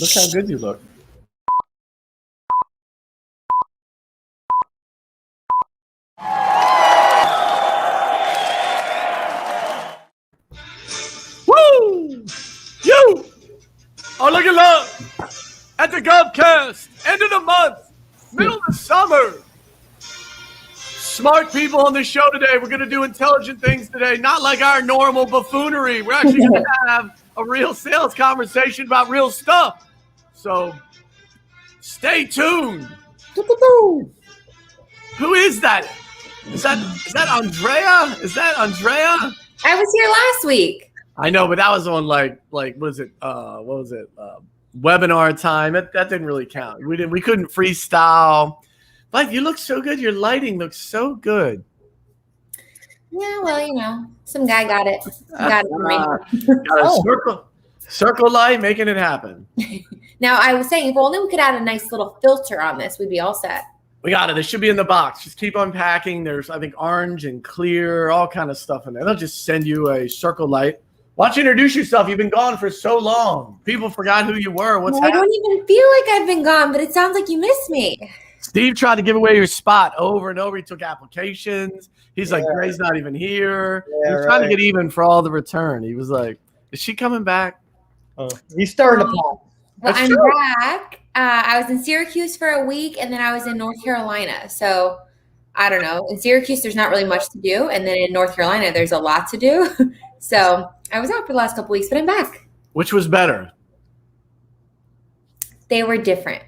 Look how good you look. Woo! You are looking love at the GovCast. End of the month, middle of the summer. Smart people on the show today. We're going to do intelligent things today, not like our normal buffoonery. We're actually going to have a real sales conversation about real stuff. So stay tuned. Who is that? Is that Andrea? Is that Andrea? I was here last week. I know, but that was on like what was it? Webinar time. That didn't really count. We couldn't freestyle. But you look so good. Your lighting looks so good. Yeah, well, some guy got it. Got it for me. Got a circle light making it happen. Now, I was saying, if only we could add a nice little filter on this, we'd be all set. We got it. It should be in the box. Just keep unpacking. There's, I think, orange and clear, all kind of stuff in there. They'll just send you a circle light. Why don't you introduce yourself? You've been gone for so long. People forgot who you were. What's happening? I don't even feel like I've been gone, but it sounds like you missed me. Steve tried to give away your spot over and over. He took applications. He's like, Gray's not even here. He was trying to get even for all the return. He was like, is she coming back? Oh, he's starting to pop. Well, I'm back. I was in Syracuse for a week, and then I was in North Carolina. So, I don't know. In Syracuse, there's not really much to do. And then in North Carolina, there's a lot to do. So, I was out for the last couple weeks, but I'm back. Which was better? They were different.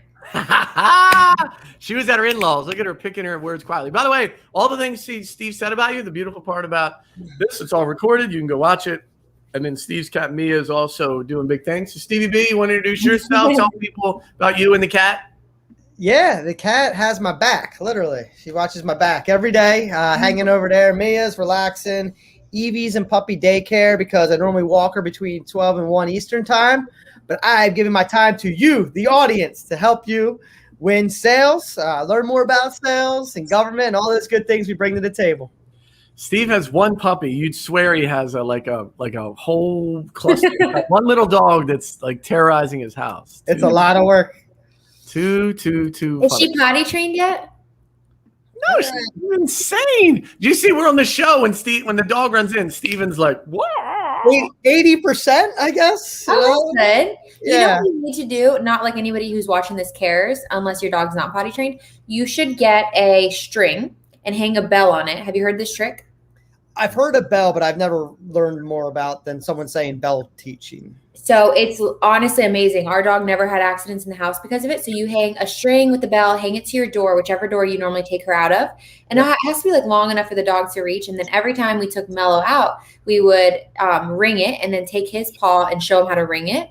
She was at her in-laws. Look at her picking her words quietly. By the way, all the things Steve said about you, the beautiful part about this, it's all recorded. You can go watch it. And then Steve's cat Mia is also doing big things. So Stevie B, you want to introduce yourself? Tell people about you and the cat. Yeah, the cat has my back, literally. She watches my back every day, hanging over there. Mia's relaxing. Evie's in puppy daycare because I normally walk her between 12 and 1 Eastern time. But I've given my time to you, the audience, to help you win sales, learn more about sales and government and all those good things we bring to the table. Steve has one puppy. You'd swear he has a whole cluster. One little dog that's like terrorizing his house. It's a lot of work. Two. Is she potty trained yet? No, she's insane. Do you see we're on the show when the dog runs in, Steven's like, what? 80%, I guess. Oh, that's good. Yeah. You know what you need to do? Not like anybody who's watching this cares, unless your dog's not potty trained. You should get a string and hang a bell on it. Have you heard this trick? I've heard of bell, but I've never learned more about than someone saying bell teaching. So it's honestly amazing. Our dog never had accidents in the house because of it. So you hang a string with the bell, hang it to your door, whichever door you normally take her out of. And it has to be like long enough for the dog to reach. And then every time we took Mello out, we would ring it and then take his paw and show him how to ring it.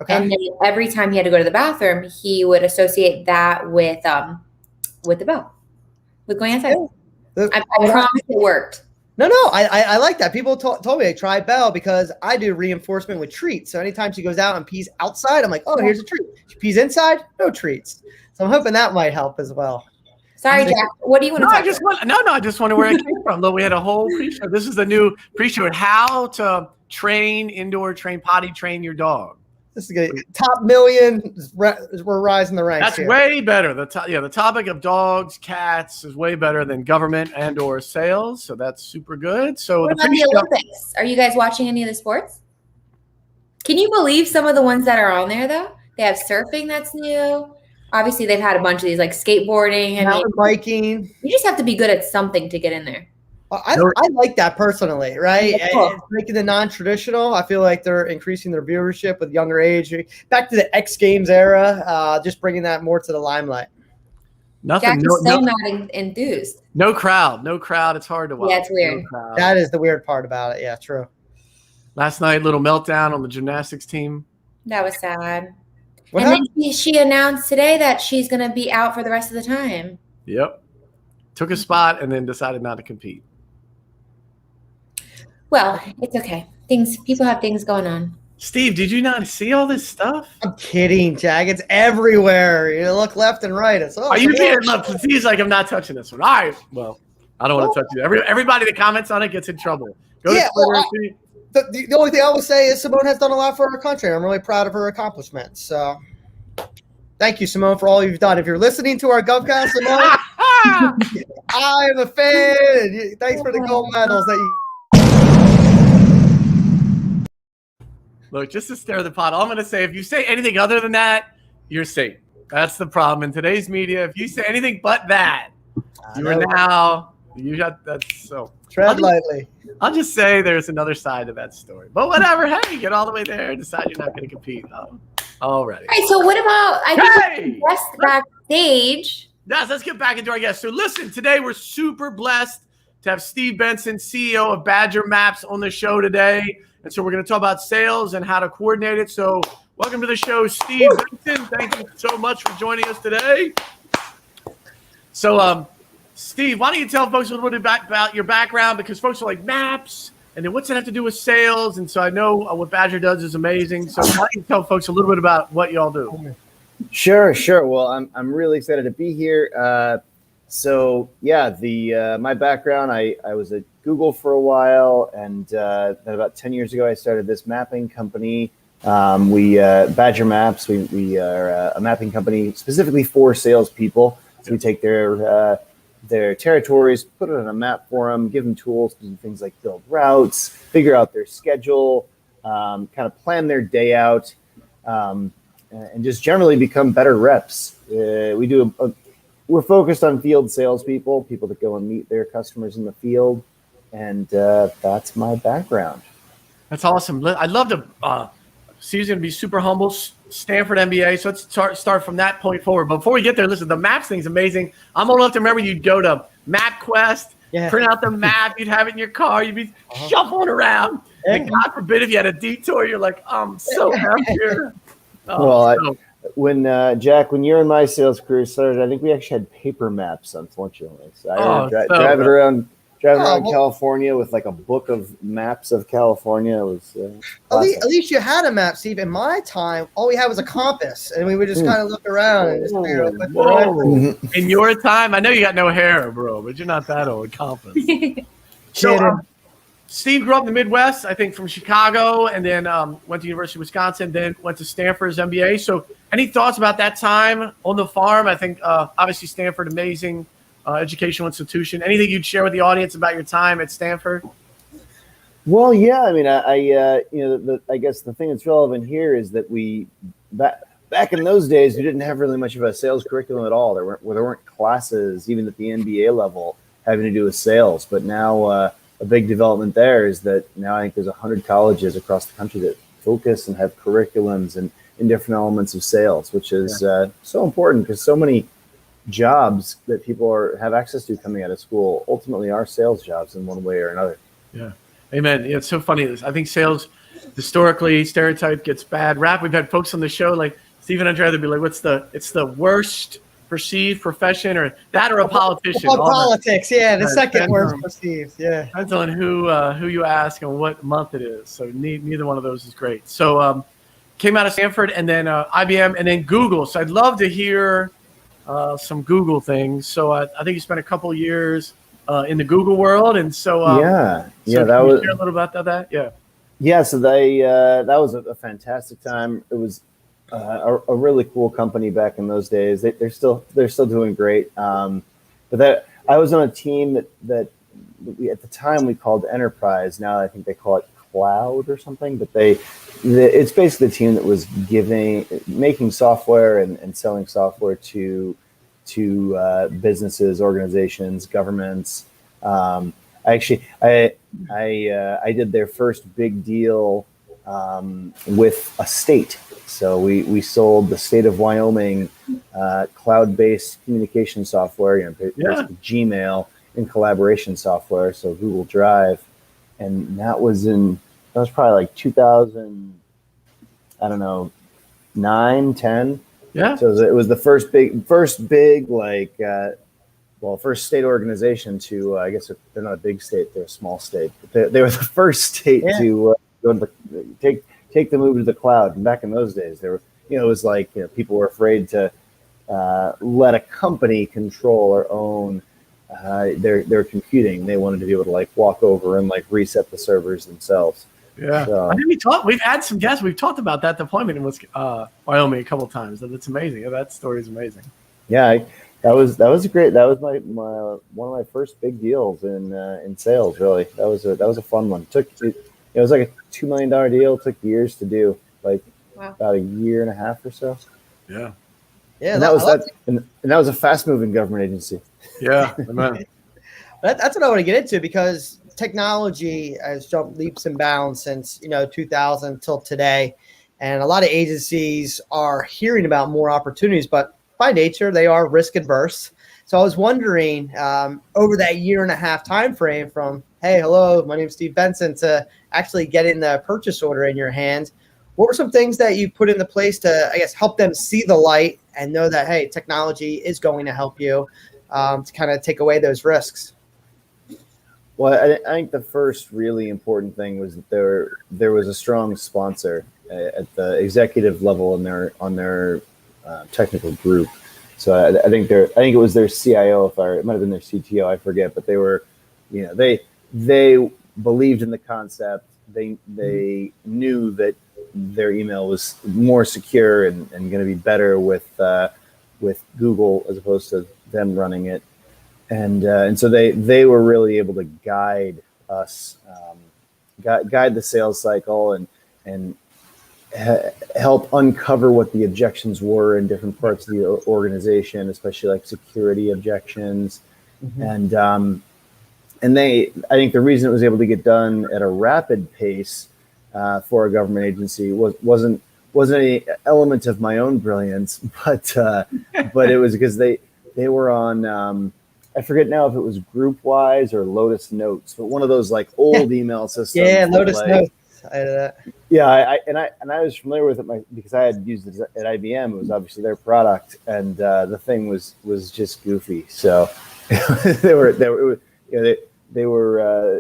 Okay. And then every time he had to go to the bathroom, he would associate that with the bell, with going outside. I promise it worked. No, I like that. People told me I try bell because I do reinforcement with treats. So anytime she goes out and pees outside, I'm like, oh, here's a treat. She pees inside, no treats. So I'm hoping that might help as well. Sorry, Jack. What do you want to talk about? I just wonder where it came from. Look, we had a whole pre-show. This is the new pre-show. How to potty train your dog. This is good. Top million. We're rising the ranks. That's here. way better. The topic of dogs, cats is way better than government and or sales. So that's super good. So what about the Olympics? Are you guys watching any of the sports? Can you believe some of the ones that are on there though? They have surfing that's new. Obviously, they've had a bunch of these like skateboarding and mountain biking. You just have to be good at something to get in there. I like that personally, right? Cool. Making the non-traditional. I feel like they're increasing their viewership with younger age. Back to the X Games era, just bringing that more to the limelight. Jack is not enthused. No crowd. It's hard to watch. Yeah, it's weird. That is the weird part about it. Yeah, true. Last night, little meltdown on the gymnastics team. That was sad. Then she announced today that she's going to be out for the rest of the time. Yep. Took a spot and then decided not to compete. Well, it's okay. People have things going on. Steve, did you not see all this stuff? I'm kidding, Jack. It's everywhere. You look left and right. Are you kidding? Look, Steve's like, I'm not touching this one. All right. Well, I don't want to touch it. Everybody that comments on it gets in trouble. Go to Twitter. the only thing I will say is Simone has done a lot for our country. I'm really proud of her accomplishments. So thank you, Simone, for all you've done. If you're listening to our GovCast, Simone, I am a fan. Thanks for the gold medals that you. Look, just to stir the pot, all I'm going to say, if you say anything other than that, you're safe. That's the problem in today's media. If you say anything but that, you got that's so. Tread lightly. I'll just say there's another side to that story. But whatever. Hey, get all the way there and decide you're not going to compete. Already. All right, so what about, I think guest backstage. Yes, let's get back into our guests. So listen, today we're super blessed to have Steve Benson, CEO of Badger Maps, on the show today. And so we're going to talk about sales and how to coordinate it. So welcome to the show, Steve Benson. Thank you so much for joining us today. So, Steve, why don't you tell folks a little bit about your background? Because folks are like, maps, and then what's it have to do with sales? And so I know what Badger does is amazing. So why don't you tell folks a little bit about what y'all do? Sure. Well, I'm really excited to be here. My background, I was at Google for a while, and then about 10 years ago, I started this mapping company. Badger Maps. We are a mapping company specifically for salespeople. So we take their territories, put it on a map for them, give them tools to do things like build routes, figure out their schedule, kind of plan their day out, and just generally become better reps. We're focused on field salespeople, people that go and meet their customers in the field, and that's my background. That's awesome. I'd love to. Steve's going to be super humble, Stanford MBA. So let's start from that point forward. But before we get there, listen, the maps thing's amazing. I'm old enough to remember you'd go to MapQuest, print out the map, you'd have it in your car, you'd be shuffling around. And God forbid if you had a detour, you're like, I'm so happy here. When you're in my sales career started, I think we actually had paper maps, unfortunately. So I driving around California with like a book of maps of California. It was at least you had a map, Steve. In my time, all we had was a compass, and we would just kind of look around and just figure out what in your time, I know you got no hair, bro, but you're not that old. Compass. So, Steve grew up in the Midwest, I think from Chicago, and then went to University of Wisconsin, then went to Stanford's MBA. So any thoughts about that time on the farm? I think obviously Stanford, amazing educational institution. Anything you'd share with the audience about your time at Stanford? Well, yeah. I mean, I guess the thing that's relevant here is that back in those days, we didn't have really much of a sales curriculum at all. There weren't classes, even at the MBA level, having to do with sales. But now a big development there is that now I think there's 100 colleges across the country that focus and have curriculums and in different elements of sales, which is so important because so many jobs that people have access to coming out of school ultimately are sales jobs in one way or another. Yeah. Amen. Yeah, it's so funny. I think sales historically stereotype gets bad rap. We've had folks on the show like Steve and Andrea, they'd be like, it's the worst perceived profession or that or a politician. Politics, the second worst perceived. Yeah. Depends on who you ask and what month it is. So neither one of those is great. So came out of Stanford and then IBM and then Google. So I'd love to hear some Google things. So I think you spent a couple of years in the Google world, and so that was share a little about that. So that was a fantastic time. It was a really cool company back in those days. They're still doing great. But that I was on a team that we, at the time we called Enterprise. Now I think they call it Cloud or something. But it's basically a team that was making software and selling software to businesses, organizations, governments. I did their first big deal with a state. So we sold the state of Wyoming cloud-based communication software, basically Gmail and collaboration software. So Google Drive, and that was probably like 2000. I don't know, 9, 10. Yeah. So it was the first big first state organization to, I guess they're not a big state, they're a small state. But they were the first state to go to take the move to the cloud. And back in those days, it was like, people were afraid to let a company control or own their computing. They wanted to be able to like walk over and like reset the servers themselves. Yeah. So- I think we've had some guests. We've talked about that deployment in Wyoming a couple of times. That's amazing. That story is amazing. Yeah, that was great. That was my one of my first big deals in sales. Really, that was a fun one. It was like a $2 million deal. It took years to do, like about a year and a half or so. Yeah. Yeah, And that was a fast moving government agency. Yeah, man. That's what I want to get into, because technology has jumped leaps and bounds since 2000 till today, and a lot of agencies are hearing about more opportunities, but by nature they are risk adverse. So I was wondering, over that year and a half time frame, from hey, hello, my name is Steve Benson, to actually getting the purchase order in your hand, what were some things that you put into place to, I guess, help them see the light and know that, hey, technology is going to help you to kind of take away those risks? Well, I think the first really important thing was that there was a strong sponsor at the executive level on their technical group. So I think it was their CIO, it might have been their CTO, I forget, but they were, they believed in the concept. They knew that their email was more secure and going to be better with Google as opposed to them running it. And so they were really able to guide us, guide the sales cycle and help uncover what the objections were in different parts of the organization, especially like security objections. Mm-hmm. And I think the reason it was able to get done at a rapid pace for a government agency wasn't any element of my own brilliance, but it was because they were on. I forget now if it was GroupWise or Lotus Notes, but one of those like old email systems. Yeah, Lotus Notes. I had that. Yeah, I was familiar with it because I had used it at IBM. It was obviously their product, and the thing was just goofy. So it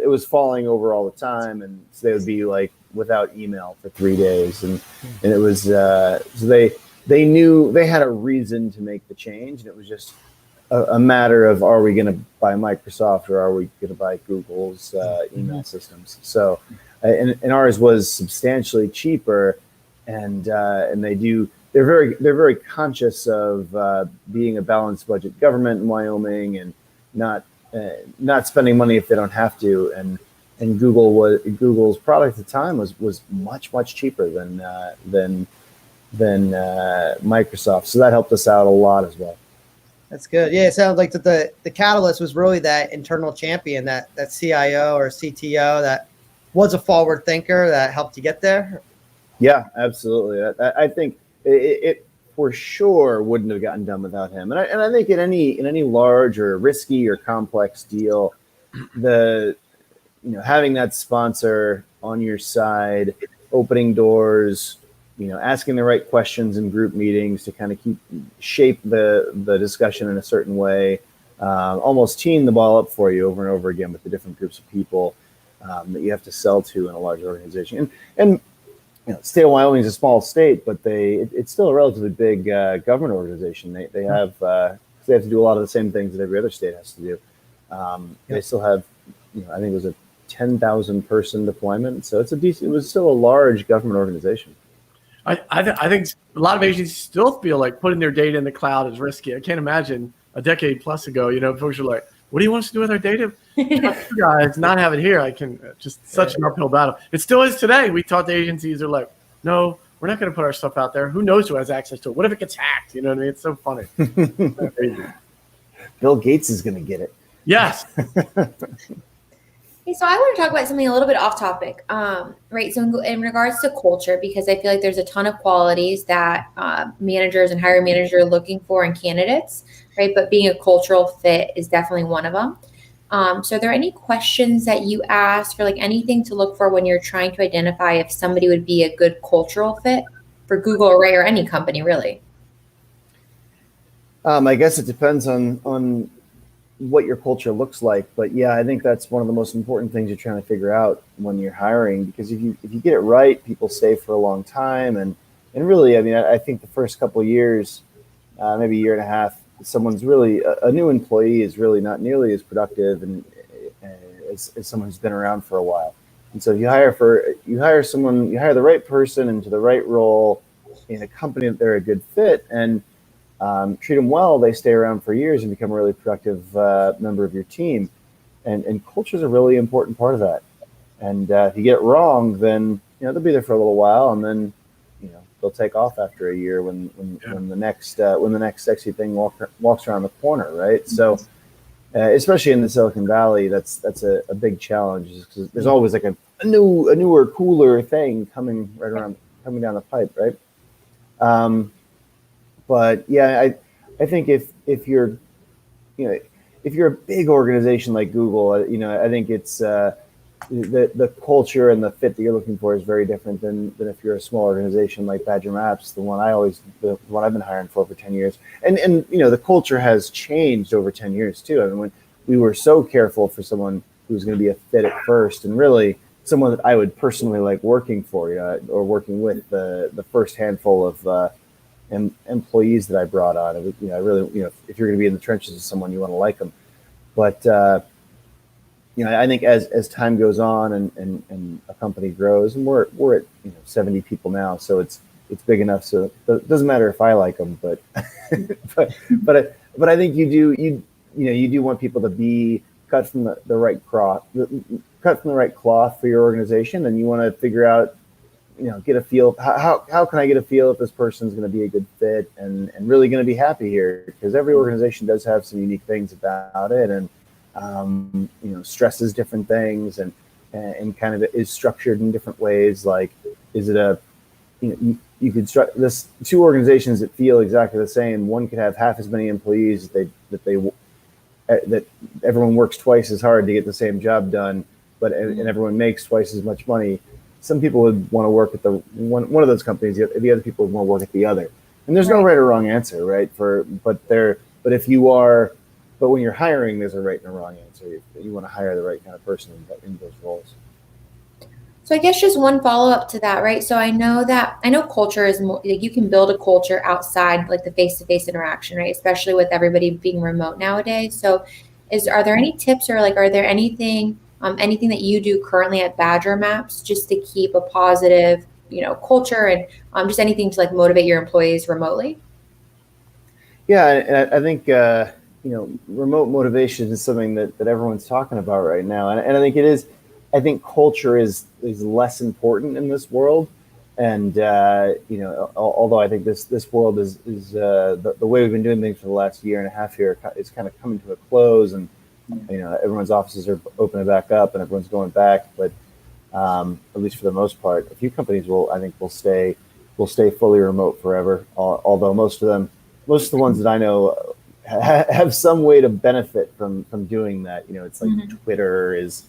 was falling over all the time, and so they would be like without email for 3 days, and it was so they knew they had a reason to make the change, and it was just a matter of, are we going to buy Microsoft or are we going to buy Google's email systems? So, and ours was substantially cheaper, and they're very conscious of being a balanced budget government in Wyoming and not spending money if they don't have to. And Google's product at the time was much cheaper than Microsoft. So that helped us out a lot as well. That's good. Yeah, it sounds like the catalyst was really that internal champion, that CIO or CTO that was a forward thinker that helped you get there. Yeah, absolutely. I think it for sure wouldn't have gotten done without him. And I think in any large or risky or complex deal, having that sponsor on your side, opening doors, asking the right questions in group meetings to kind of shape the discussion in a certain way, almost teeing the ball up for you over and over again with the different groups of people that you have to sell to in a large organization. And state of Wyoming is a small state, but it's still a relatively big government organization. They have to do a lot of the same things that every other state has to do. They still have, I think it was a 10,000 person deployment, so it was still a large government organization. I think a lot of agencies still feel like putting their data in the cloud is risky. I can't imagine a decade plus ago, folks are like, what do you want us to do with our data? You guys not have it here. I can just such an uphill battle. It still is today. We talk to agencies, they're like, no, we're not going to put our stuff out there. Who knows who has access to it? What if it gets hacked? You know what I mean? It's so funny. Bill Gates is going to get it. Yes. Okay, so I want to talk about something a little bit off topic, right? So in regards to culture, because I feel like there's a ton of qualities that managers and hiring managers are looking for in candidates, right? But being a cultural fit is definitely one of them. So are there any questions that you ask, or like anything to look for when you're trying to identify if somebody would be a good cultural fit for Google, right, or any company, really? I guess it depends on what your culture looks like, but yeah, I think that's one of the most important things you're trying to figure out when you're hiring, because if you get it right, people stay for a long time, and really, I mean, I think the first couple of years, maybe a year and a half, someone's really a new employee is really not nearly as productive and as someone who's been around for a while. And so if you hire the right person into the right role in a company that they're a good fit, and treat them well, they stay around for years and become a really productive member of your team. And culture is a really important part of that. And if you get it wrong, then they'll be there for a little while, and then they'll take off after a year when the next sexy thing walks around the corner, right? So, especially in the Silicon Valley, that's a big challenge, because there's always like a newer, cooler thing coming down the pipe, right? But yeah, I think if you're a big organization like Google, I think it's the culture and the fit that you're looking for is very different than if you're a small organization like Badger Maps, the one I've been hiring for 10 years. And the culture has changed over 10 years too. I mean, when we were so careful for someone who was going to be a fit at first, and really someone that I would personally like working for, or working with the first handful of employees that I brought on. I really, if you're going to be in the trenches with someone, you want to like them. But I think as time goes on and a company grows, and we're at 70 people now, so it's big enough so it doesn't matter if I like them, but but I think you do want people to be cut from the right cloth for your organization, and you want to figure out, get a feel. How can I get a feel if this person's going to be a good fit and really going to be happy here? Because every organization does have some unique things about it, and stresses different things, and kind of is structured in different ways. Like, is it you could this two organizations that feel exactly the same. One could have half as many employees that everyone works twice as hard to get the same job done, and everyone makes twice as much money. Some people would want to work at the one of those companies. The other people would want to work at the other. And there's no right or wrong answer, right? But when you're hiring, there's a right and a wrong answer. You want to hire the right kind of person in those roles. So I guess just one follow-up to that, right? So I know culture is more, like, you can build a culture outside like the face-to-face interaction, right? Especially with everybody being remote nowadays. So are there any tips, or are there anything that you do currently at Badger Maps just to keep a positive, culture, and just anything to motivate your employees remotely? Yeah, and I think remote motivation is something that everyone's talking about right now, and I think it is. I think culture is less important in this world, and although I think this world is the way we've been doing things for the last year and a half here is kind of coming to a close, and everyone's offices are opening back up and everyone's going back, but at least for the most part, a few companies will stay fully remote forever. Although most of the ones that I know have some way to benefit from doing that. It's like Twitter is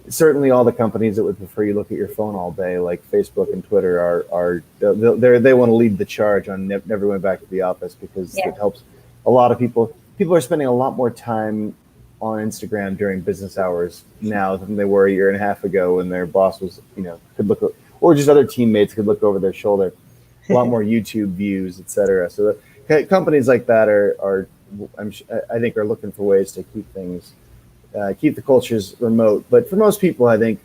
certainly all the companies that would prefer you look at your phone all day, like Facebook and Twitter, they want to lead the charge on never going back to the office, because it helps a lot of people. People are spending a lot more time on Instagram during business hours now than they were a year and a half ago, when their boss was, could look, or just other teammates could look over their shoulder. A lot more YouTube views, etc. So companies like that I think are looking for ways to keep the cultures remote. But for most people, I think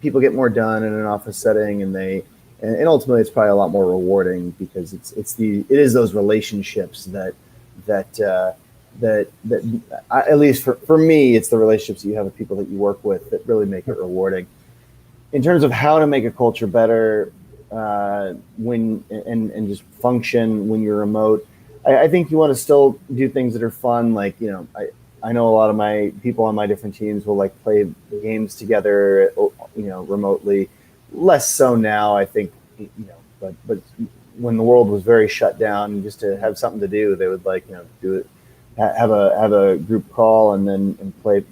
people get more done in an office setting, and ultimately it's probably a lot more rewarding, because it is those relationships that at least for me, it's the relationships that you have with people that you work with that really make it rewarding. In terms of how to make a culture better when just function when you're remote, I think you want to still do things that are fun. Like, I know a lot of my people on my different teams will play games together, remotely. Less so now, I think, but when the world was very shut down, just to have something to do, they would do it, have a group call and play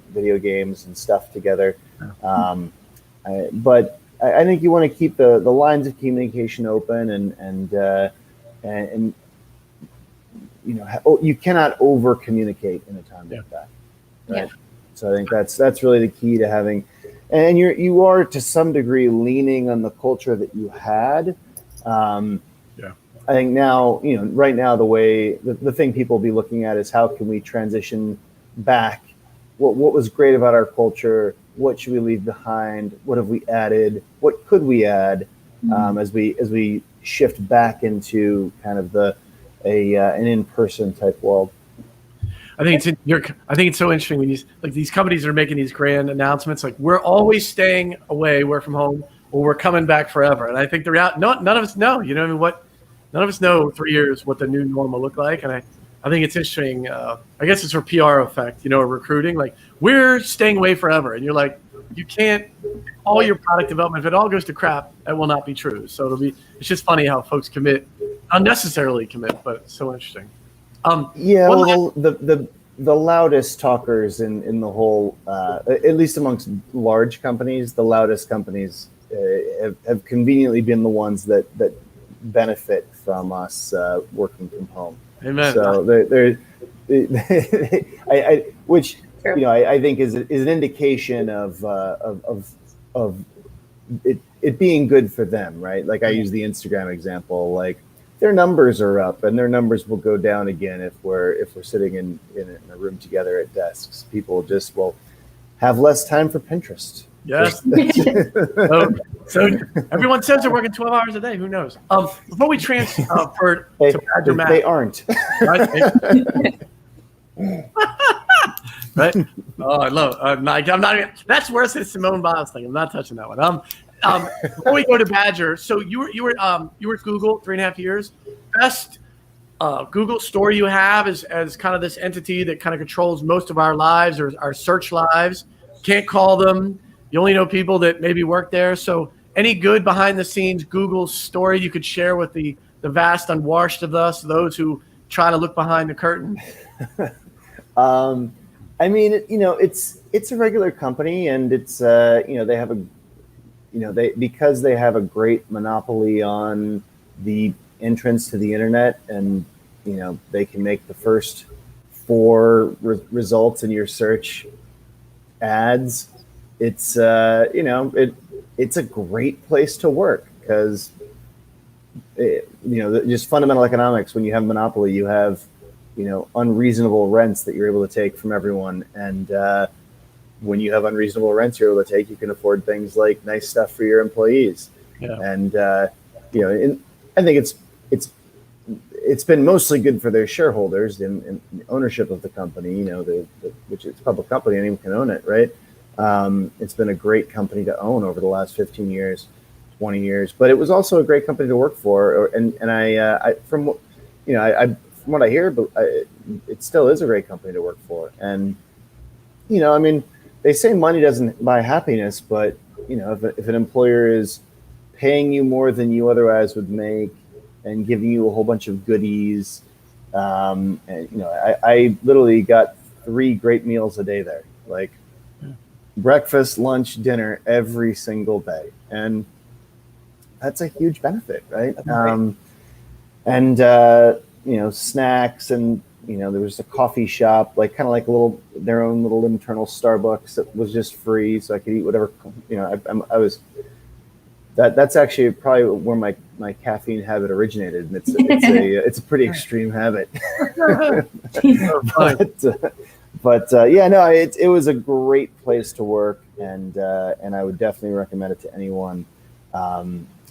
video games and stuff together. But I think you want to keep the lines of communication open, and you cannot over communicate in a time like that, right? Yeah. So I think that's really the key to having, and you are to some degree leaning on the culture that you had. I think now, right now, the thing people will be looking at is how can we transition back what was great about our culture, what should we leave behind, what have we added, what could we add, as we shift back into kind of an in-person type world. I think it's so interesting when these companies are making these grand announcements, like we're always staying away, work from home, or we're coming back forever. And I think the reality, none of us know. You know what I mean? None of us know 3 years what the new norm will look like. And I think it's interesting. I guess it's a PR effect, recruiting. Like we're staying away forever, and you're like, you can't. All your product development, if it all goes to crap, that will not be true. So it's just funny how folks unnecessarily commit, but it's so interesting. The loudest talkers in the whole, at least amongst large companies, the loudest companies have conveniently been the ones that benefit from us working from home. Amen. So which I think is an indication of it being good for them, right? Like I use the Instagram example, like their numbers are up, and their numbers will go down again if we're sitting in a room together at desks. People just will have less time for Pinterest. Yes. so everyone says they're working 12 hours a day. Who knows? Before we transfer to Badger Matt, they aren't. Right? Oh, I love it. Mike, I'm not. That's worse than Simone Biles thing. I'm not touching that one. Before we go to Badger, so you were at Google 3.5 years. Best Google story you have as kind of this entity that kind of controls most of our lives or our search lives. Can't call them. You only know people that maybe work there. So any good behind the scenes Google story you could share with the vast unwashed of us, those who try to look behind the curtain? I mean, it's a regular company, and it's they have because they have a great monopoly on the entrance to the internet, and they can make the first 4 results in your search ads. It's it's a great place to work because just fundamental economics. When you have monopoly, you have unreasonable rents that you're able to take from everyone, and when you have unreasonable rents you're able to take, you can afford things like nice stuff for your employees. Yeah. And I think it's been mostly good for their shareholders in ownership of the company. Which it's a public company, anyone can own it, right? It's been a great company to own over the last 15 years, 20 years, but it was also a great company to work for. From what I hear, but it still is a great company to work for. And, they say money doesn't buy happiness, but, if an employer is paying you more than you otherwise would make and giving you a whole bunch of goodies, I literally got 3 great meals a day there, like breakfast, lunch, dinner, every single day. And that's a huge benefit, right? Snacks, and there was a coffee shop, kind of their own little internal Starbucks that was just free, so I could eat whatever. That's actually probably where my caffeine habit originated, and it's a pretty extreme habit. It was a great place to work, and I would definitely recommend it to anyone.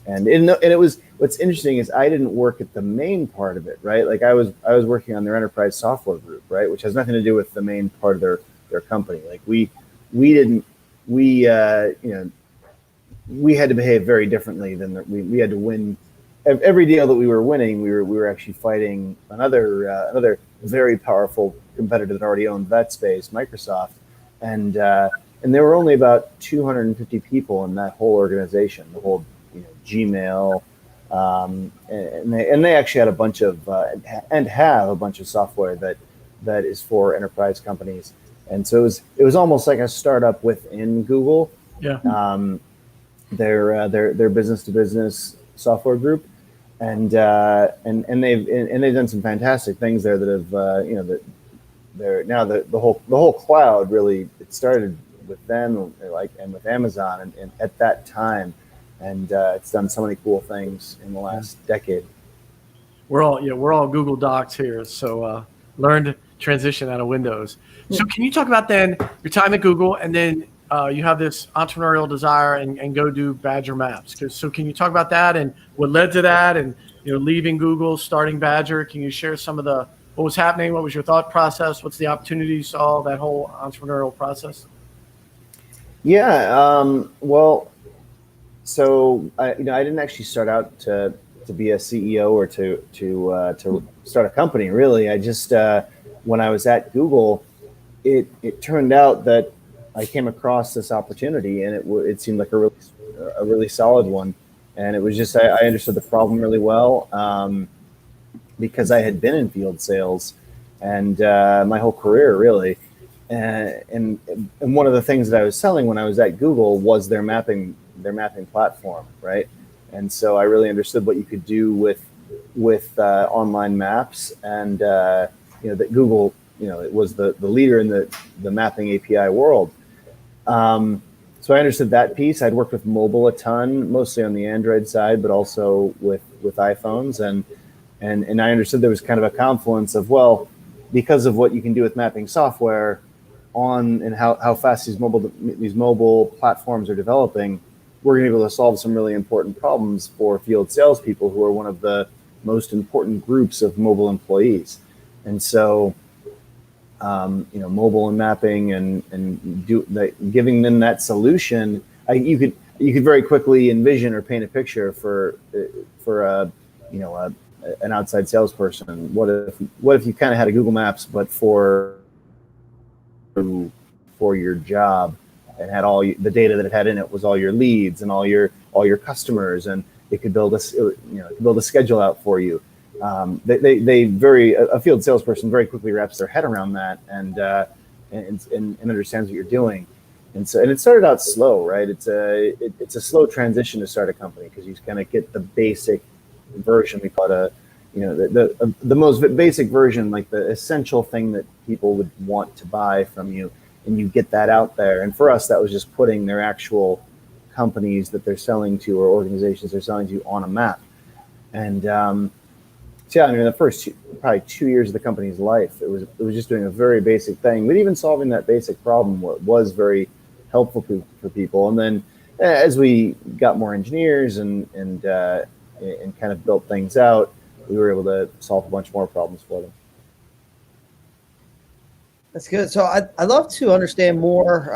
And it was, what's interesting is I didn't work at the main part of it, right? Like I was working on their enterprise software group, right? Which has nothing to do with the main part of their company. Like we had to behave very differently than we had to win every deal that we were winning. We were actually fighting another very powerful competitor that already owned that space, Microsoft, and there were only about 250 people in that whole organization, the whole Gmail, and they actually had a bunch of and have a bunch of software that is for enterprise companies, and so it was almost like a startup within Google. Yeah. Their business to business software group, and they've done some fantastic things there that have that they're now the whole cloud really, it started with them and with Amazon and at that time. And it's done so many cool things in the last decade. We're all Google Docs here, so learned transition out of Windows. So can you talk about then your time at Google, and then you have this entrepreneurial desire and go do Badger Maps? So can you talk about that and what led to that, and leaving Google, starting Badger? Can you share some of what was happening? What was your thought process? What's the opportunity you saw, that whole entrepreneurial process? Yeah. Well, so I didn't actually start out to be a CEO or to start a company. Really, I just when I was at Google, it turned out that I came across this opportunity, and it seemed like a really solid one. And it was just I understood the problem really well because I had been in field sales and my whole career really. And one of the things that I was selling when I was at Google was their mapping platform, right? And so I really understood what you could do with online maps, and that Google, it was the leader in the mapping API world. So I understood that piece. I'd worked with mobile a ton, mostly on the Android side, but also with iPhones, and I understood there was kind of a confluence of, well, because of what you can do with mapping software and how fast these mobile platforms are developing, we're going to be able to solve some really important problems for field salespeople, who are one of the most important groups of mobile employees. And so, mobile and mapping and giving them that solution, you could very quickly envision or paint a picture for an outside salesperson. What if you kind of had a Google Maps, but for your job, and had the data that it had in it was all your leads and all your customers, and it could build a schedule out for you. A field salesperson very quickly wraps their head around that and understands what you're doing. And it started out slow, right? It's a slow transition to start a company, because you kind of get the basic version. We call it the most basic version, like the essential thing that people would want to buy from you, and you get that out there. And for us, that was just putting their actual companies that they're selling to, or organizations they're selling to, on a map. And the first probably 2 years of the company's life, it was just doing a very basic thing, but even solving that basic problem was very helpful for people. And then as we got more engineers and kind of built things out, we were able to solve a bunch more problems for them. That's good. So I'd love to understand more.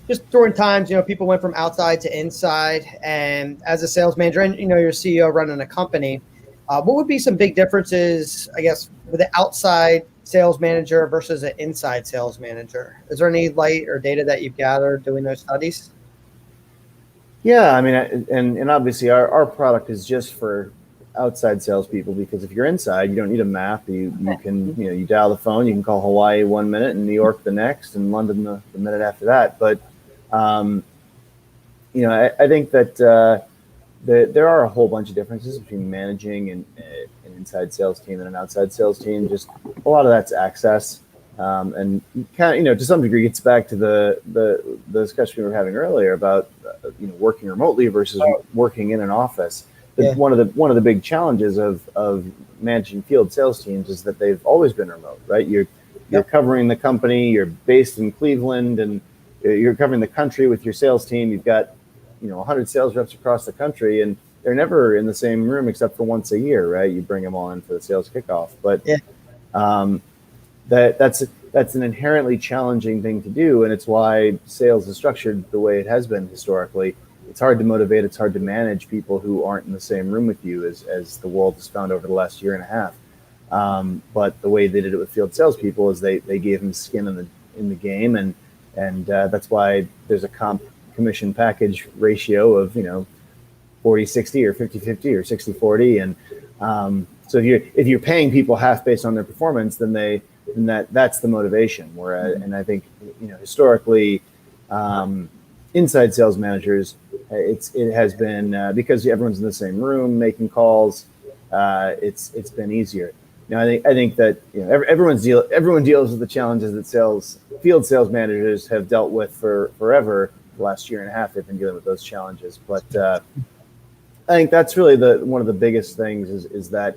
Just during times, people went from outside to inside, and as a sales manager, and you're a CEO running a company, what would be some big differences, I guess, with an outside sales manager versus an inside sales manager? Is there any light or data that you've gathered doing those studies? Yeah, and obviously our product is just for outside salespeople, because if you're inside, you don't need a map. You can you dial the phone, you can call Hawaii 1 minute and New York the next, and London the minute after that. But I think that there are a whole bunch of differences between managing an inside sales team and an outside sales team. Just a lot of that's access, and kind of to some degree gets back to the discussion we were having earlier about working remotely versus working in an office. Yeah. One of the big challenges of managing field sales teams is that they've always been remote, right? You're covering the company, you're based in Cleveland, and you're covering the country with your sales team. You've got 100 sales reps across the country, and they're never in the same room except for once a year, right? You bring them all in for the sales kickoff, but that's an inherently challenging thing to do, and it's why sales is structured the way it has been historically. It's hard to motivate, it's hard to manage people who aren't in the same room with you, as the world has found over the last year and a half. But the way they did it with field salespeople is they gave them skin in the game, and that's why there's a commission package ratio of 40-60 or 50-50 or 60-40, and so if you're paying people half based on their performance, then that's the motivation. And I think historically, inside sales managers, it has been because everyone's in the same room making calls. It's been easier. I think that everyone deals with the challenges that field sales managers have dealt with for forever. The last year and a half, they've been dealing with those challenges. But I think that's really one of the biggest things is that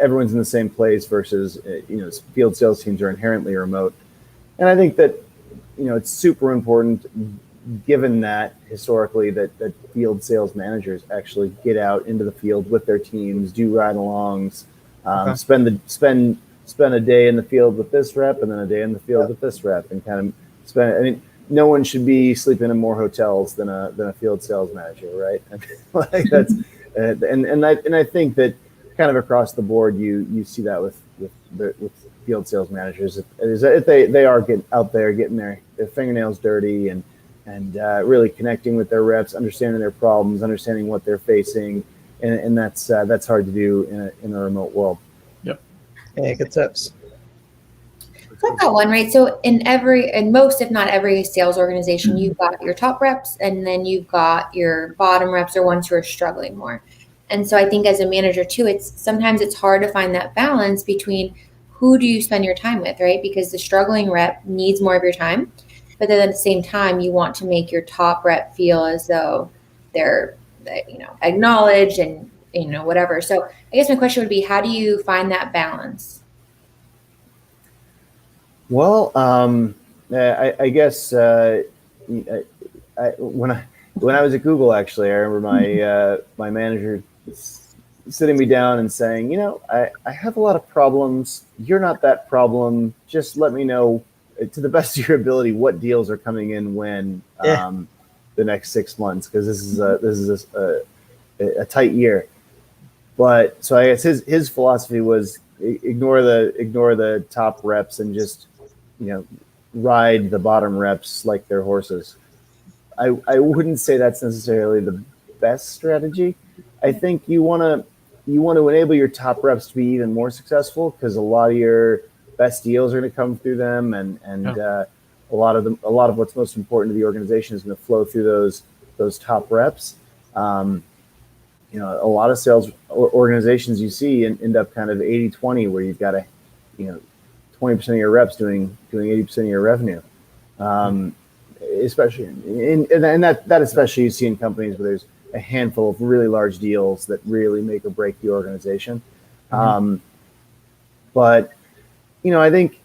everyone's in the same place versus, field sales teams are inherently remote. And I think that, it's super important, given that historically that field sales managers actually get out into the field with their teams, do ride-alongs, spend a day in the field with this rep and then a day in the field with this rep, and kind of spend. I mean, no one should be sleeping in more hotels than a field sales manager, right? Like that's and I think that kind of across the board, you see that with field sales managers, if they are getting out there, getting their fingernails dirty and really connecting with their reps, understanding their problems, understanding what they're facing, and that's hard to do in a remote world. Yep. Yeah, good tips. I've got one, right? So in most, if not every sales organization, you've got your top reps, and then you've got your bottom reps, or ones who are struggling more. And so I think as a manager too, sometimes it's hard to find that balance between who do you spend your time with, right? Because the struggling rep needs more of your time, but then at the same time, you want to make your top rep feel as though they're, acknowledged and, whatever. So I guess my question would be, how do you find that balance? Well, I guess when I was at Google, actually, I remember my manager sitting me down and saying, I have a lot of problems. You're not that problem. Just let me know, to the best of your ability, what deals are coming in when the next 6 months, because this is a tight year. But so I guess his philosophy was ignore the top reps and just ride the bottom reps like they're horses. I wouldn't say that's necessarily the best strategy. I think you want to enable your top reps to be even more successful, because a lot of your best deals are going to come through them, and a lot of what's most important to the organization is going to flow through those top reps. A lot of sales organizations you see end up kind of 80-20, where you've got 20% of your reps doing 80% of your revenue. Especially and that especially you see in companies where there's a handful of really large deals that really make or break the organization. But I think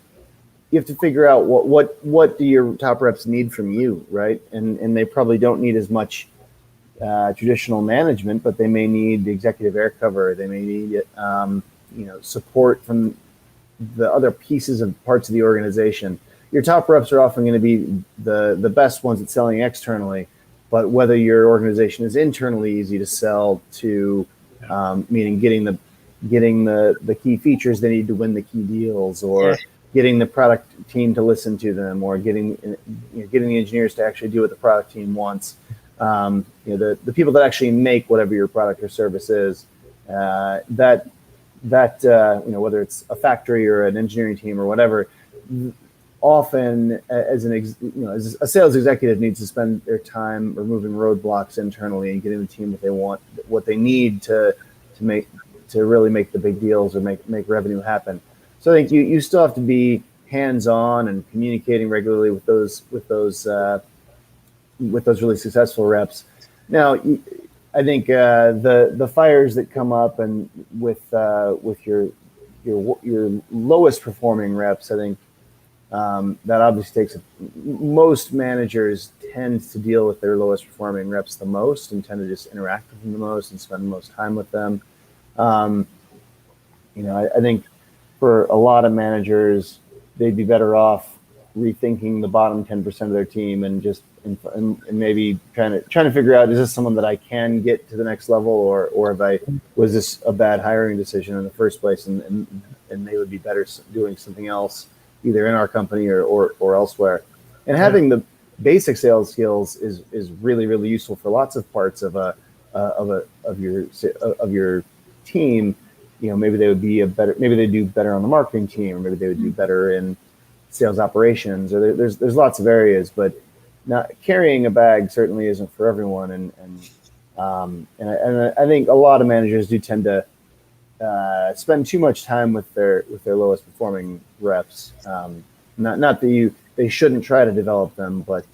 you have to figure out what do your top reps need from you, right? And they probably don't need as much traditional management, but they may need executive air cover. They may need support from the other pieces of parts of the organization. Your top reps are often going to be the best ones at selling externally, but whether your organization is internally easy to sell to, meaning getting the key features they need to win the key deals, or getting the product team to listen to them, or getting the engineers to actually do what the product team wants. The people that actually make whatever your product or service is, whether it's a factory or an engineering team or whatever, often as a sales executive needs to spend their time removing roadblocks internally and getting the team what they want, what they need to really make the big deals or make revenue happen. So I think you still have to be hands-on and communicating regularly with those really successful reps. Now, I think the fires that come up and with your lowest performing reps, I think that obviously most managers tend to deal with their lowest performing reps the most, and tend to just interact with them the most and spend the most time with them. I think for a lot of managers, they'd be better off rethinking the bottom 10% of their team and just and maybe trying to figure out, is this someone that I can get to the next level, or was this a bad hiring decision in the first place, and they would be better doing something else, either in our company or elsewhere. And having the basic sales skills is really, really useful for lots of parts of your team. Maybe they would maybe they do better on the marketing team, or maybe they would do better in sales operations, or there's lots of areas, but not carrying a bag certainly isn't for everyone. And I think a lot of managers do tend to spend too much time with their lowest performing reps. Not that they shouldn't try to develop them, but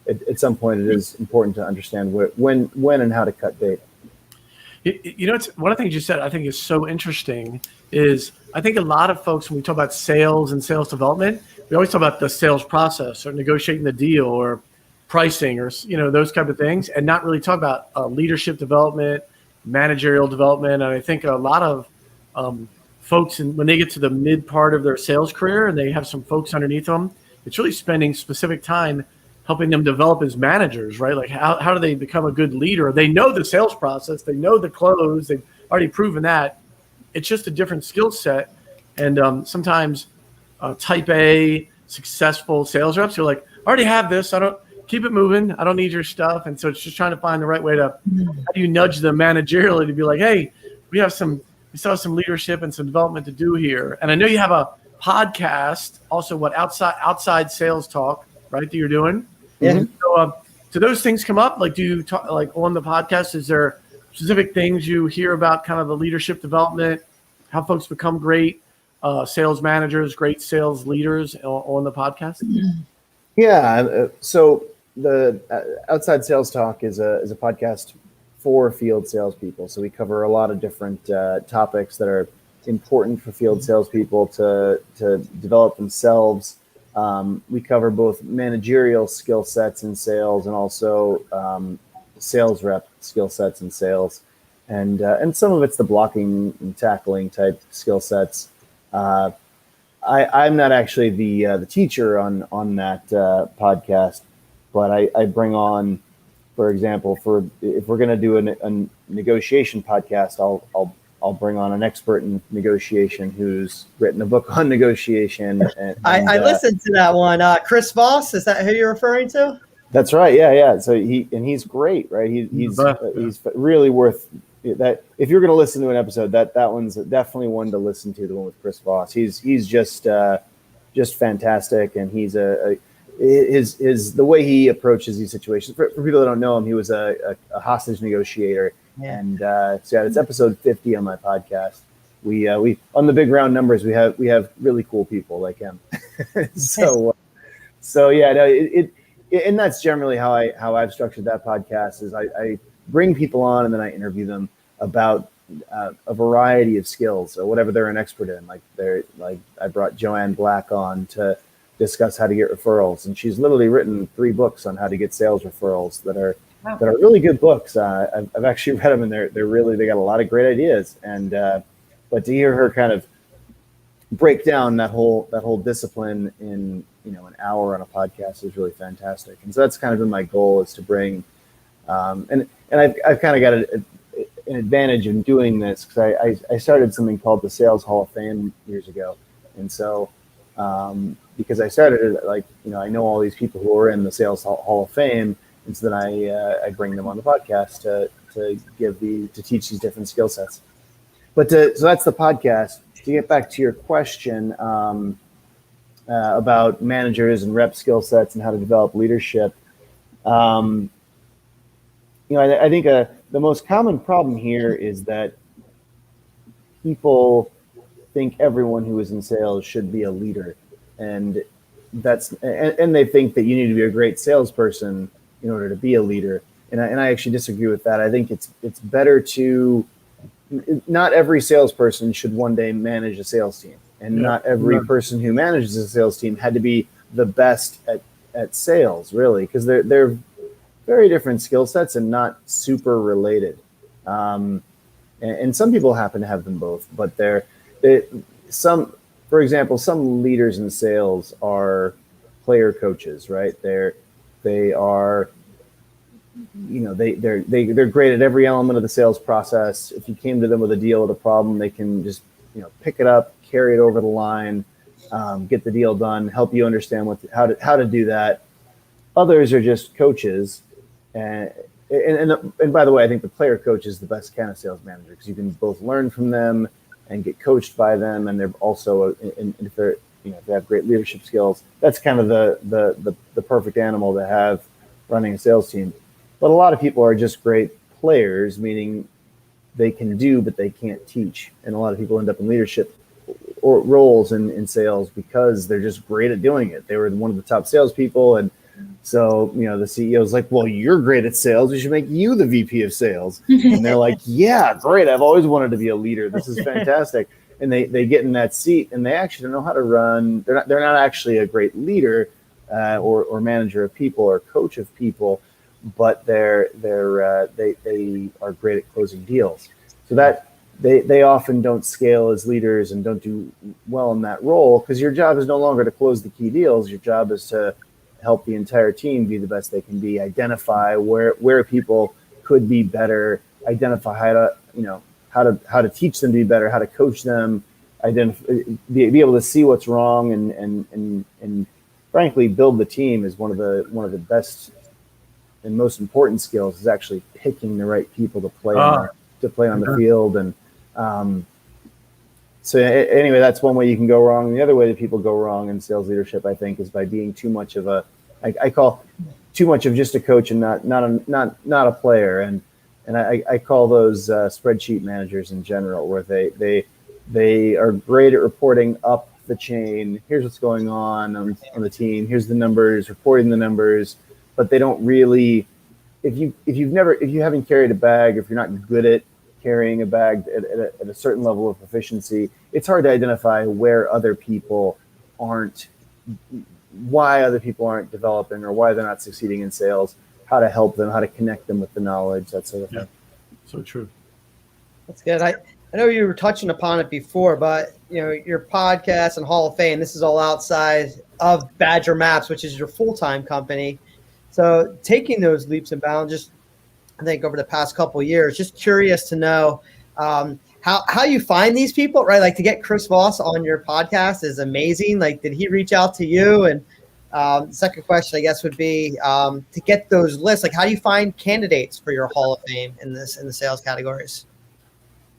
at some point it is important to understand when and how to cut bait. It's one of the things you said I think is so interesting is I think a lot of folks, when we talk about sales and sales development, we always talk about the sales process or negotiating the deal or pricing or, those type of things, and not really talk about leadership development, managerial development. And I think a lot of folks, when they get to the mid part of their sales career and they have some folks underneath them, it's really spending specific time helping them develop as managers, right? Like how do they become a good leader? They know the sales process, they know the close, they've already proven that. It's just a different skill set. And sometimes type A successful sales reps are like, I already have this, I don't keep it moving, I don't need your stuff. And so it's just trying to find the right way to, how do you nudge them managerially to be like, hey, we still have some leadership and some development to do here. And I know you have a podcast, also outside sales talk, right, that you're doing. Yeah. So, do those things come up? Like, do you talk like on the podcast? Is there specific things you hear about, kind of the leadership development, how folks become great sales managers, great sales leaders on the podcast? Yeah. So the Outside Sales Talk is a podcast for field salespeople. So we cover a lot of different topics that are important for field salespeople to develop themselves. We cover both managerial skill sets in sales and also sales rep skill sets in sales, and some of it's the blocking and tackling type skill sets. I'm not actually the teacher on that podcast, but I bring on, for example, if we're going to do a negotiation podcast, I'll bring on an expert in negotiation who's written a book on negotiation. And I listened to that one. Chris Voss, is that who you're referring to? That's right. Yeah. So he's great, right? He's really worth that. If you're going to listen to an episode, that one's definitely one to listen to. The one with Chris Voss. He's just fantastic, and he's the way he approaches these situations. For people that don't know him, he was a hostage negotiator. Yeah. And so it's episode 50 on my podcast. We on the big round numbers, we have really cool people like him. so yeah, no, and that's generally how I've structured that podcast. Is I bring people on and then I interview them about a variety of skills or whatever they're an expert in. Like I brought Joanne Black on to discuss how to get referrals, and she's literally written 3 books on how to get sales referrals that are really good books. I've actually read them, and they got a lot of great ideas. And but to hear her kind of break down that whole discipline in an hour on a podcast is really fantastic. And so that's kind of been my goal, is to bring and I've kind of got an advantage in doing this, because I started something called the Sales Hall of Fame years ago, and so because I started it, I know all these people who are in the Sales Hall of Fame. And so then I bring them on the podcast to teach these different skill sets. But so that's the podcast. To get back to your question about managers and rep skill sets and how to develop leadership, I think the most common problem here is that people think everyone who is in sales should be a leader, and they think that you need to be a great salesperson in order to be a leader. And I actually disagree with that. I think it's better to, not every salesperson should one day manage a sales team, and not every person who manages a sales team had to be the best at sales, really, because they're very different skill sets and not super related. And some people happen to have them both, but for example, some leaders in sales are player coaches, right? They are, they're great at every element of the sales process. If you came to them with a deal, with a problem, they can just, pick it up, carry it over the line, get the deal done, help you understand how to do that. Others are just coaches. And by the way, I think the player coach is the best kind of sales manager, because you can both learn from them and get coached by them. And they're also, if they have great leadership skills, that's kind of the perfect animal to have running a sales team. But a lot of people are just great players, meaning they can do, but they can't teach. And a lot of people end up in leadership or roles in sales because they're just great at doing it. They were one of the top salespeople, and So, the CEO's like, well, you're great at sales. We should make you the VP of sales. And they're like, yeah, great. I've always wanted to be a leader. This is fantastic. And they get in that seat and they actually don't know how to run. They're not actually a great leader or manager of people or coach of people, but they are great at closing deals. So that they often don't scale as leaders and don't do well in that role, because your job is no longer to close the key deals. Your job is to help the entire team be the best they can be, identify where people could be better, identify how to teach them to be better, how to coach them, be able to see what's wrong, and frankly, build the team is one of the best and most important skills, is actually picking the right people to play on the field. And so anyway, that's one way you can go wrong. And the other way that people go wrong in sales leadership, I think, is by being too much of I call too much of just a coach and not a player. And I call those spreadsheet managers in general, where they are great at reporting up the chain. Here's what's going on the team. Here's the numbers, reporting the numbers, but they don't really. If you haven't carried a bag, if you're not good at carrying a bag at a certain level of proficiency, it's hard to identify why other people aren't developing, or why they're not succeeding in sales, how to help them, how to connect them with the knowledge, that sort of thing. So true. That's good. I know you were touching upon it before, but your podcast and Hall of Fame, this is all outside of Badger Maps, which is your full-time company. So taking those leaps and bounds, just I think over the past couple of years, just curious to know how you find these people, right? Like, to get Chris Voss on your podcast is amazing. Like, did he reach out to you? And the second question, I guess, would be to get those lists. Like, how do you find candidates for your Hall of Fame in the sales categories?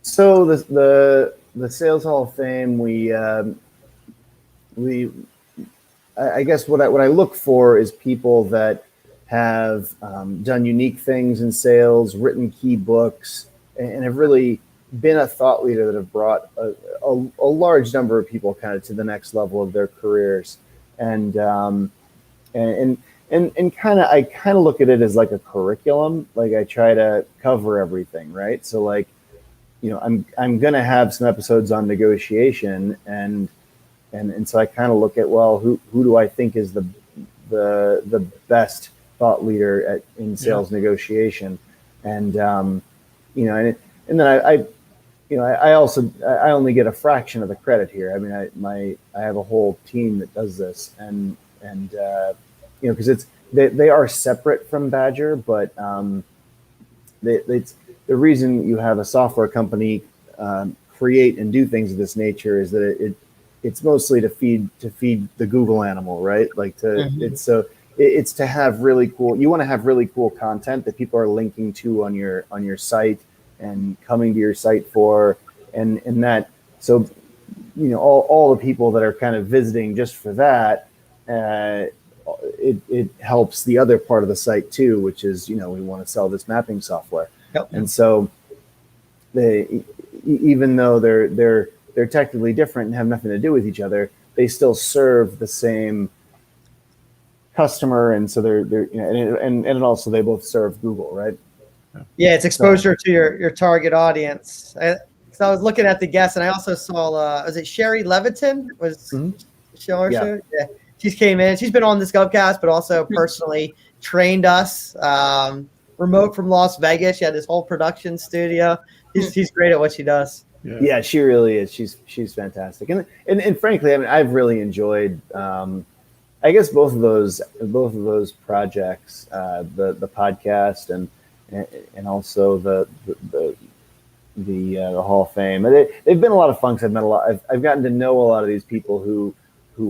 So the Sales Hall of Fame, I guess what I look for is people that have done unique things in sales, written key books, and have really been a thought leader that have brought a large number of people kind of to the next level of their careers. And kind of, I kind of look at it as like a curriculum. Like, I try to cover everything, right? So like, I'm going to have some episodes on negotiation, and so I kind of look at, well, who do I think is the best thought leader in sales negotiation, and then I only get a fraction of the credit here. I mean, I have a whole team that does this, and because they are separate from Badger, but the reason you have a software company create and do things of this nature is that it's mostly to feed the Google animal, right? Like it's to have really cool. You want to have really cool content that people are linking to on your site and coming to your site for, and that. So, all the people that are kind of visiting just for that, it helps the other part of the site too, which is, we want to sell this mapping software. Yep. And so even though they're technically different and have nothing to do with each other, they still serve the same customer, and so they're and also they both serve Google, right? Yeah, it's exposure to your target audience. So I was looking at the guests, and I also saw was it Sherry Leviton? She on our show? Yeah, she came in. She's been on this GovCast, but also personally trained us. Remote from Las Vegas. She had this whole production studio. She's great at what she does. Yeah, she really is. She's fantastic. And frankly, I mean, I've really enjoyed I guess both of those projects, the podcast and also the Hall of Fame. They've been a lot of fun, 'cause I've gotten to know a lot of these people who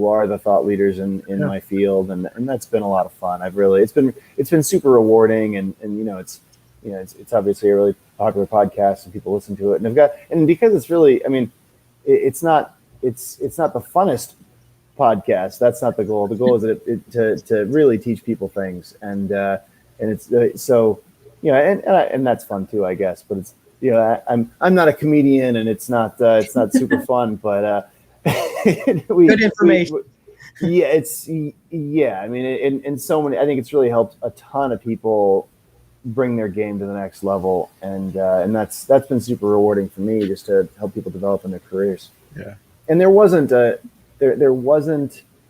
are the thought leaders in my field, and that's been a lot of fun. It's been super rewarding, and it's obviously a really popular podcast and people listen to it, and because it's really, I mean, it's not the funnest podcast. That's not the goal. The goal is to really teach people things, and it's so, and that's fun too, I guess. But it's, I'm not a comedian, and it's not super fun, but good information. I mean, in so many, I think it's really helped a ton of people bring their game to the next level, and that's been super rewarding for me, just to help people develop in their careers. Yeah. And there wasn't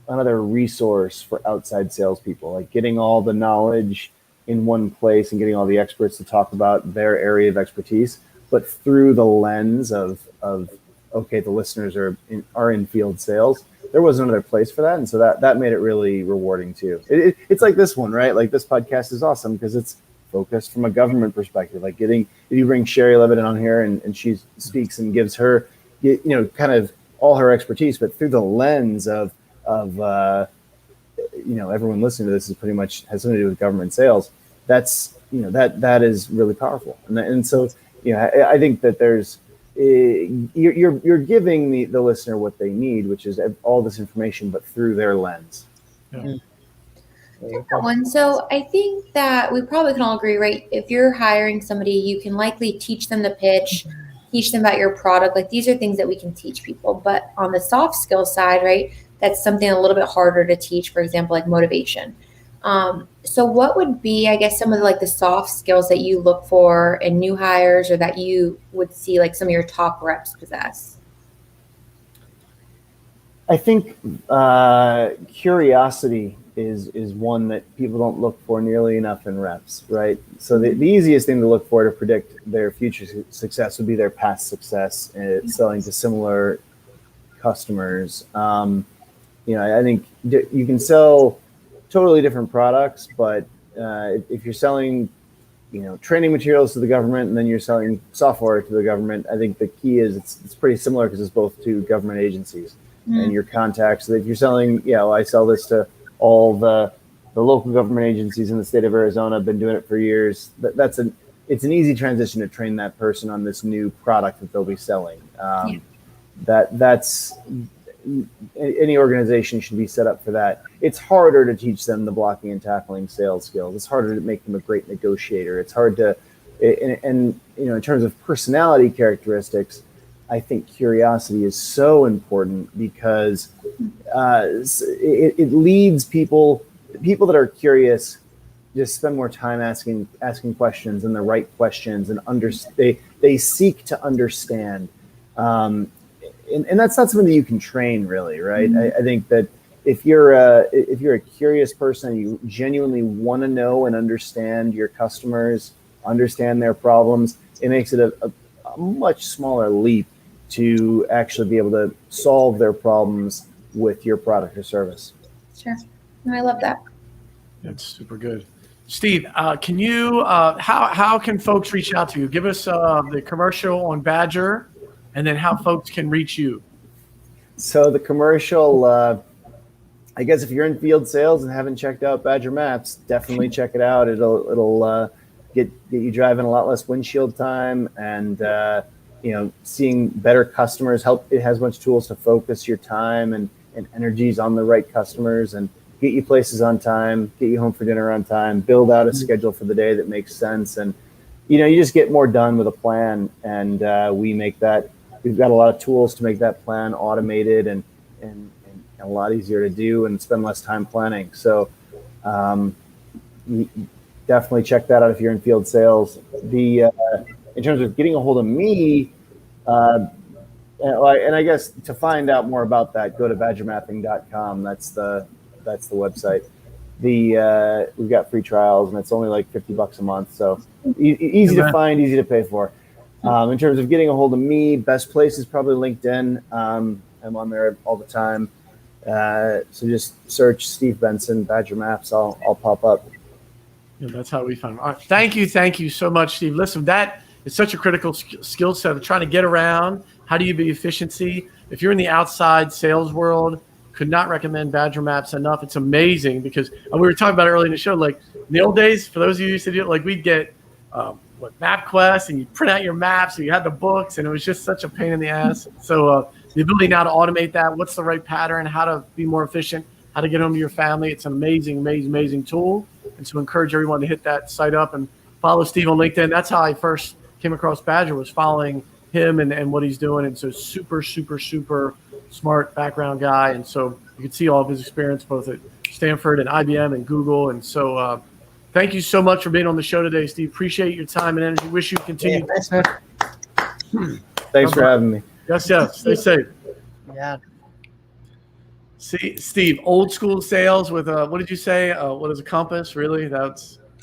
another resource for outside salespeople, like getting all the knowledge in one place and getting all the experts to talk about their area of expertise, but through the lens of okay, the listeners are in field sales. There wasn't another place for that, and so that made it really rewarding too. It's like this one, right? Like this podcast is awesome because it's focused from a government perspective. Like if you bring Sherry Levitin on here and she speaks and gives her, kind of all her expertise, but through the lens of everyone listening to this is pretty much has something to do with government sales. That's that is really powerful, and so I think that there's you're giving the listener what they need, which is all this information, but through their lens. Yeah. One. So I think that we probably can all agree, right? If you're hiring somebody, you can likely teach them the pitch, teach them about your product. Like these are things that we can teach people. But on the soft skill side, right, that's something a little bit harder to teach, for example, like motivation. So what would be, I guess, some of the soft skills that you look for in new hires, or that you would see like some of your top reps possess? I think curiosity is one that people don't look for nearly enough in reps, right? So the easiest thing to look for to predict their future success would be their past success selling to similar customers. I think you can sell totally different products, but if you're selling, training materials to the government and then you're selling software to the government, I think the key is it's pretty similar because it's both to government agencies and your contacts. So if you're selling, I sell this to all the local government agencies in the state of Arizona. I've been doing it for years. It's an easy transition to train that person on this new product that they'll be selling. That's any organization should be set up for that. It's harder to teach them the blocking and tackling sales skills. It's harder to make them a great negotiator. It's hard to, and in terms of personality characteristics, I think curiosity is so important because it leads people that are curious just spend more time asking questions and the right questions, and they seek to understand. And that's not something that you can train, really, right? I think that if you're a curious person, you genuinely want to know and understand your customers, understand their problems, it makes it a much smaller leap to actually be able to solve their problems with your product or service. Sure. No, I love that. That's super good. Steve, can you, how can folks reach out to you? Give us the commercial on Badger, and then how folks can reach you. So the commercial, I guess if you're in field sales and haven't checked out Badger Maps, definitely check it out. It'll get you driving a lot less windshield time, and seeing better customers. It has a bunch of tools to focus your time and energies on the right customers, and get you places on time, get you home for dinner on time, build out a schedule for the day that makes sense. And, you just get more done with a plan. And we've got a lot of tools to make that plan automated and a lot easier to do and spend less time planning. So definitely check that out if you're in field sales. In terms of getting a hold of me, and I guess to find out more about that, go to badgermapping.com. That's the website. We've got free trials, and it's only like $50 a month. So easy to find, easy to pay for. In terms of getting a hold of me, best place is probably LinkedIn. I'm on there all the time. So just search Steve Benson, Badger Maps. I'll pop up. Yeah, that's how we found him. All right. Thank you so much, Steve. Listen, that is such a critical skill set of trying to get around. How do you be efficiency? If you're in the outside sales world, could not recommend Badger Maps enough. It's amazing because we were talking about it earlier in the show. Like in the old days, for those of you who used to do it, like we'd get MapQuest, and you print out your maps, and you had the books, and it was just such a pain in the ass. So the ability now to automate that, what's the right pattern, how to be more efficient, how to get home to your family. It's an amazing tool. And so encourage everyone to hit that site up and follow Steve on LinkedIn. That's how I first came across Badger, was following him and what he's doing. And so super smart background guy. And so you can see all of his experience both at Stanford and IBM and Google. And so thank you so much for being on the show today, Steve. Appreciate your time and energy. Wish you continued. Thanks, man. Thanks for having me. Yes. Stay safe. Yeah. See, Steve, old school sales with what did you say? What is a compass? Really?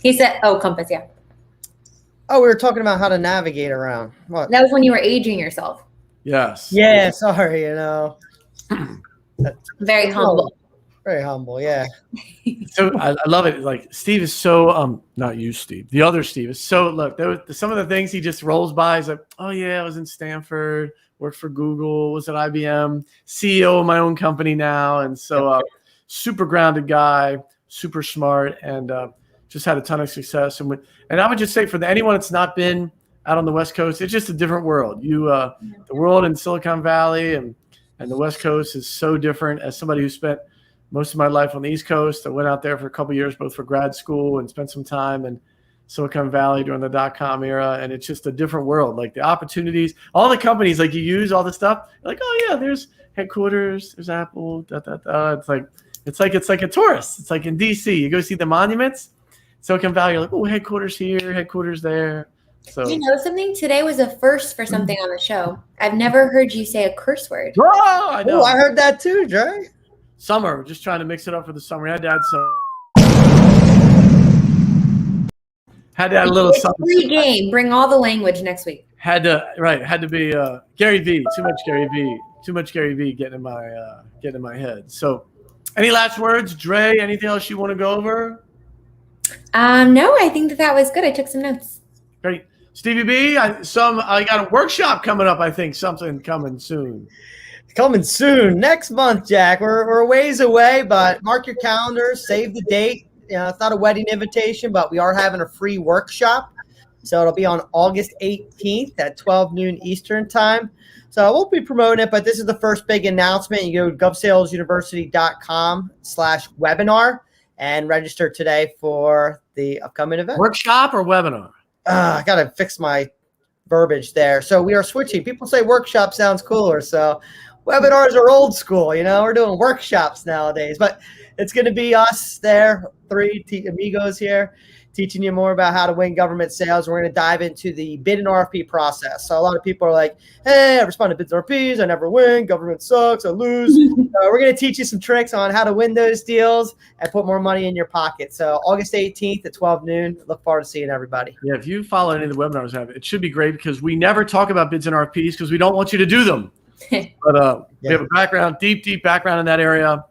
He said, compass, yeah. Oh, we were talking about how to navigate around. What? That was when you were aging yourself. Yes. Yeah, sorry, Very humble. Very humble, yeah. So I love it. Like Steve is so not you, Steve. The other Steve is so some of the things he just rolls by. He's like, oh yeah, I was in Stanford, worked for Google, was at IBM, CEO of my own company now, and so super grounded guy, super smart, and just had a ton of success. And I would just say for anyone that's not been out on the West Coast, it's just a different world. The world in Silicon Valley and the West Coast is so different. As somebody who spent most of my life on the East Coast, I went out there for a couple of years, both for grad school and spent some time in Silicon Valley during the .com era. And it's just a different world. Like the opportunities, all the companies, like you use all the stuff, you're like, oh yeah, there's headquarters, there's Apple, It's like a tourist. It's like in DC, you go see the monuments, Silicon Valley, you're like, oh, headquarters here, headquarters there. So you know something? Today was a first for something on the show. I've never heard you say a curse word. Oh, I know. Oh, I heard that too, Dre. Summer, just trying to mix it up for the summer. I had to add some. Had to add a little It's something. free game. Bring all the language next week. Had to be Gary V. Too much Gary V. Getting in my head. So, any last words, Dre? Anything else you want to go over? No, I think that was good. I took some notes. Great, Stevie B. I got a workshop coming up. I think something coming soon. Coming soon, next month, Jack. We're a ways away, but mark your calendars, save the date. It's not a wedding invitation, but we are having a free workshop. So it'll be on August 18th at 12 noon Eastern time. So I won't be promoting it, but this is the first big announcement. You go to GovSalesUniversity.com/webinar and register today for the upcoming event. Workshop or webinar? I got to fix my verbiage there. So we are switching. People say workshop sounds cooler. So webinars are old school. We're doing workshops nowadays, but it's going to be us there, three amigos here, teaching you more about how to win government sales. We're going to dive into the bid and RFP process. So a lot of people are like, hey, I respond to bids and RFPs. I never win. Government sucks. I lose. We're going to teach you some tricks on how to win those deals and put more money in your pocket. So August 18th at 12 noon. Look forward to seeing everybody. Yeah, if you follow any of the webinars, it should be great because we never talk about bids and RFPs because we don't want you to do them. But we have a background, deep background in that area.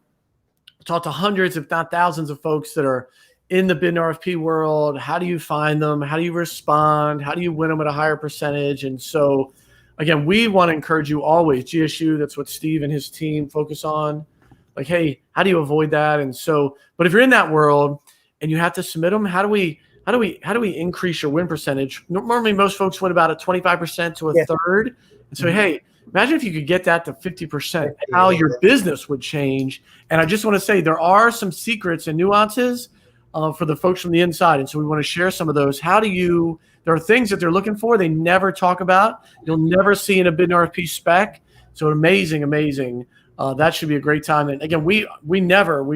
Talked to hundreds, if not thousands, of folks that are in the bid and RFP world. How do you find them? How do you respond? How do you win them at a higher percentage? And so, again, we want to encourage you always. GSU, that's what Steve and his team focus on. Like, hey, how do you avoid that? And so, but if you're in that world and you have to submit them, how do we increase your win percentage? Normally, most folks win about a 25% to a third. And so, hey, imagine if you could get that to 50%, how your business would change. And I just want to say there are some secrets and nuances for the folks from the inside. And so we want to share some of those. There are things that they're looking for they never talk about. You'll never see in a bid and RFP spec. So amazing. That should be a great time. And again, we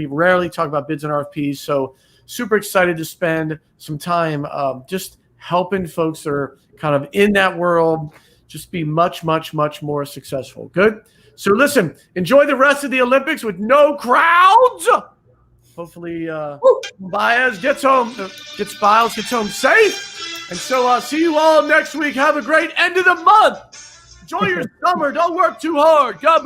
rarely talk about bids and RFPs. So super excited to spend some time just helping folks that are kind of in that world just be much more successful. Good. So listen, enjoy the rest of the Olympics with no crowds. Hopefully Biles gets home safe. And so see you all next week. Have a great end of the month. Enjoy your summer. Don't work too hard. God bless.